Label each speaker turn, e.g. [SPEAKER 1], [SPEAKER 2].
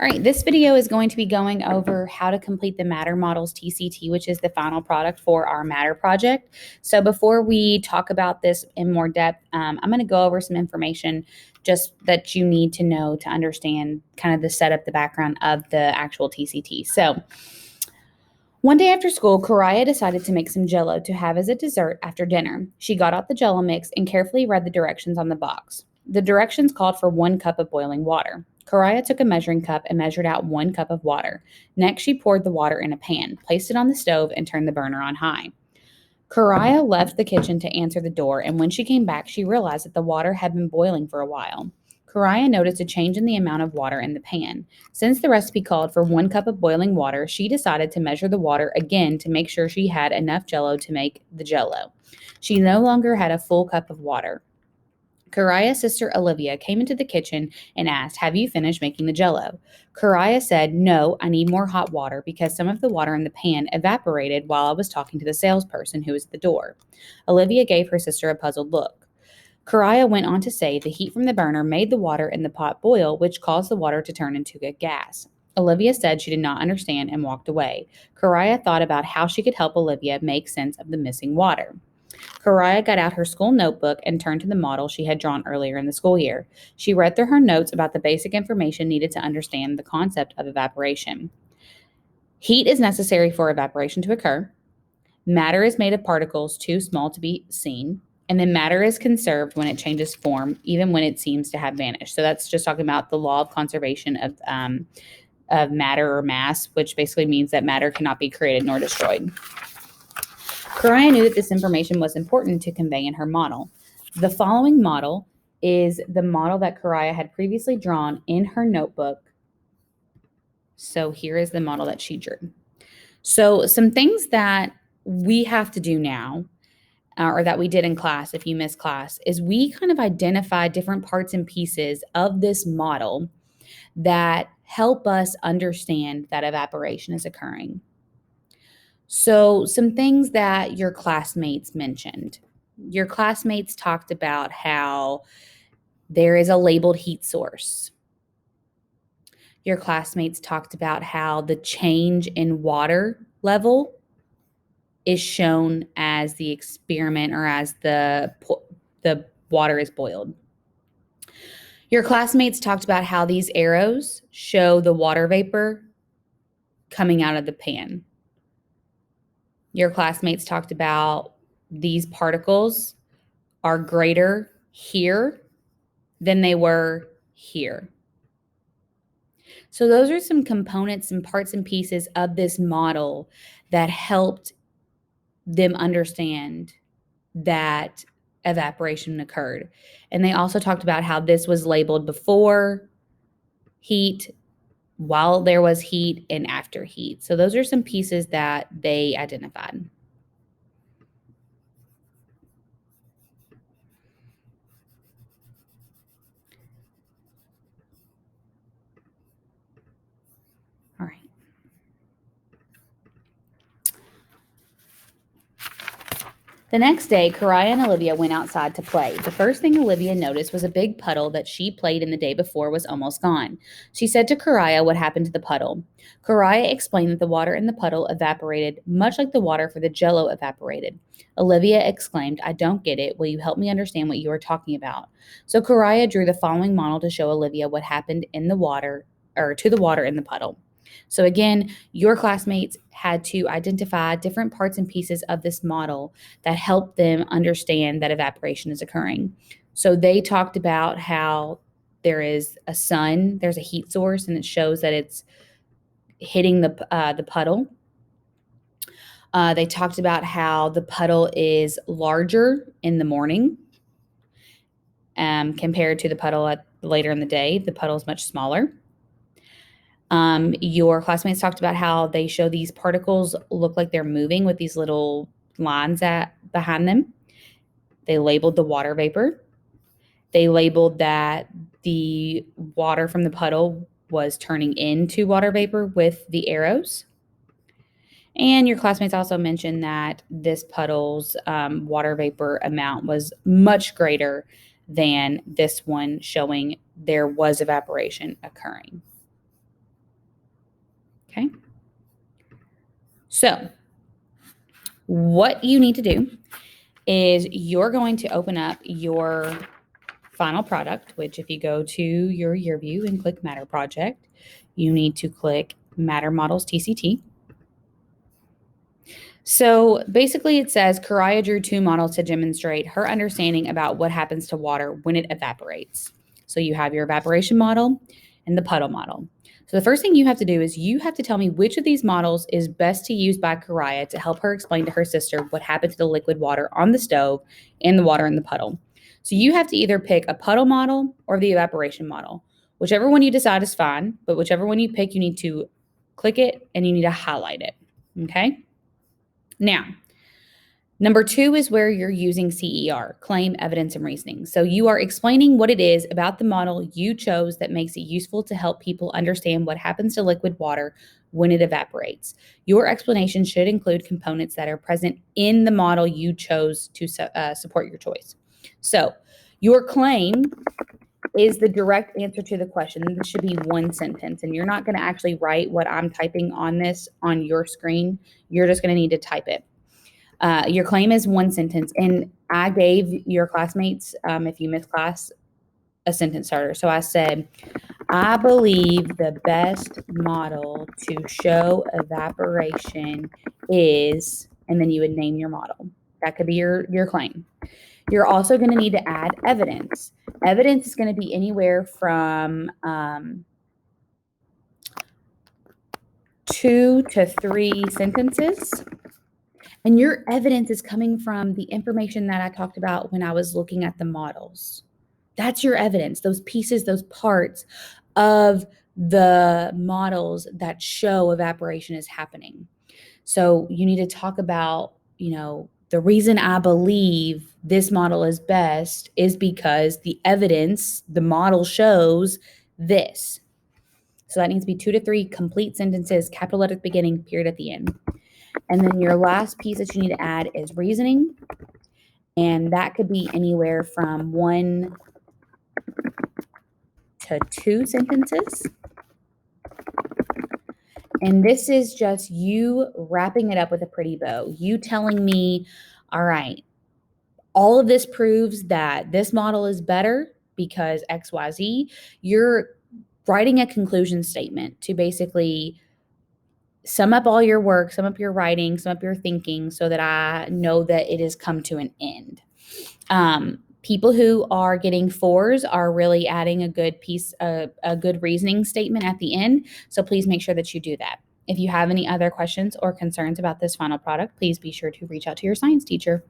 [SPEAKER 1] All right, this video is going to be going over how to complete the Matter Models TCT, which is the final product for our Matter project. So before we talk about this in more depth, I'm going to go over some information just that you need to know to understand kind of the setup, the background of the actual TCT. So one day after school, Karaya decided to make some Jell-O to have as a dessert after dinner. She got out the Jell-O mix and carefully read the directions on the box. The directions called for 1 cup of boiling water. Karaya took a measuring cup and measured out 1 cup of water. Next, she poured the water in a pan, placed it on the stove, and turned the burner on high. Karaya left the kitchen to answer the door, and when she came back, she realized that the water had been boiling for a while. Karaya noticed a change in the amount of water in the pan. Since the recipe called for 1 cup of boiling water, she decided to measure the water again to make sure she had enough Jell-O to make the Jell-O. She no longer had a full cup of water. Karaya's sister Olivia came into the kitchen and asked, "Have you finished making the Jell-O?" Karaya said, "No, I need more hot water because some of the water in the pan evaporated while I was talking to the salesperson who was at the door." Olivia gave her sister a puzzled look. Karaya went on to say the heat from the burner made the water in the pot boil, which caused the water to turn into a gas. Olivia said she did not understand and walked away. Karaya thought about how she could help Olivia make sense of the missing water. Karaya got out her school notebook and turned to the model she had drawn earlier in the school year. She read through her notes about the basic information needed to understand the concept of evaporation. Heat is necessary for evaporation to occur. Matter is made of particles too small to be seen. And then matter is conserved when it changes form, even when it seems to have vanished. So that's just talking about the law of conservation of matter or mass, which basically means that matter cannot be created nor destroyed. Karaya knew that this information was important to convey in her model. The following model is the model that Karaya had previously drawn in her notebook. So here is the model that she drew. So some things that we have to do now, or that we did in class if you missed class, is we kind of identify different parts and pieces of this model that help us understand that evaporation is occurring. So some things that your classmates mentioned. Your classmates talked about how there is a labeled heat source. Your classmates talked about how the change in water level is shown as the experiment or as the water is boiled. Your classmates talked about how these arrows show the water vapor coming out of the pan. Your classmates talked about these particles are greater here than they were here. So those are some components and parts and pieces of this model that helped them understand that evaporation occurred. And they also talked about how this was labeled before heat, while there was heat, and after heat. So those are some pieces that they identified. All right. The next day, Karaya and Olivia went outside to play. The first thing Olivia noticed was a big puddle that she played in the day before was almost gone. She said to Karaya what happened to the puddle. Karaya explained that the water in the puddle evaporated, much like the water for the Jell-O evaporated. Olivia exclaimed, "I don't get it. Will you help me understand what you are talking about?" So Karaya drew the following model to show Olivia what happened in the water, or to the water in the puddle. So again, your classmates had to identify different parts and pieces of this model that help them understand that evaporation is occurring. So they talked about how there is a sun, there's a heat source, and it shows that it's hitting the puddle. They talked about how the puddle is larger in the morning compared to the puddle later in the day. The puddle is much smaller. Your classmates talked about how they show these particles look like they're moving with these little lines behind them. They labeled the water vapor. They labeled that the water from the puddle was turning into water vapor with the arrows. And your classmates also mentioned that this puddle's water vapor amount was much greater than this one, showing there was evaporation occurring. Okay. So what you need to do is you're going to open up your final product, which if you go to your year view and click Matter Project, you need to click Matter Models TCT. So basically it says Karaya drew 2 models to demonstrate her understanding about what happens to water when it evaporates. So you have your evaporation model and the puddle model. So the first thing you have to do is you have to tell me which of these models is best to use by Karaya to help her explain to her sister what happened to the liquid water on the stove and the water in the puddle. So you have to either pick a puddle model or the evaporation model. Whichever one you decide is fine, but whichever one you pick, you need to click it and you need to highlight it. Okay? Now, number 2 is where you're using CER, claim, evidence, and reasoning. So you are explaining what it is about the model you chose that makes it useful to help people understand what happens to liquid water when it evaporates. Your explanation should include components that are present in the model you chose to support your choice. So your claim is the direct answer to the question. This should be one sentence, and you're not going to actually write what I'm typing on this on your screen. You're just going to need to type it. Your claim is one sentence, and I gave your classmates, if you missed class, a sentence starter. So I said, I believe the best model to show evaporation is, and then you would name your model. That could be your claim. You're also going to need to add evidence. Evidence is going to be anywhere from 2 to 3 sentences. And your evidence is coming from the information that I talked about when I was looking at the models. That's your evidence, those pieces, those parts of the models that show evaporation is happening. So you need to talk about, the reason I believe this model is best is because the evidence, the model shows this. So that needs to be 2 to 3 complete sentences, capital letter at the beginning, period at the end. And then your last piece that you need to add is reasoning. And that could be anywhere from 1 to 2 sentences. And this is just you wrapping it up with a pretty bow. You telling me, all right, all of this proves that this model is better because XYZ. You're writing a conclusion statement to basically sum up all your work, sum up your writing, sum up your thinking so that I know that it has come to an end. People who are getting 4s are really adding a good piece, a good reasoning statement at the end. So please make sure that you do that. If you have any other questions or concerns about this final product, please be sure to reach out to your science teacher.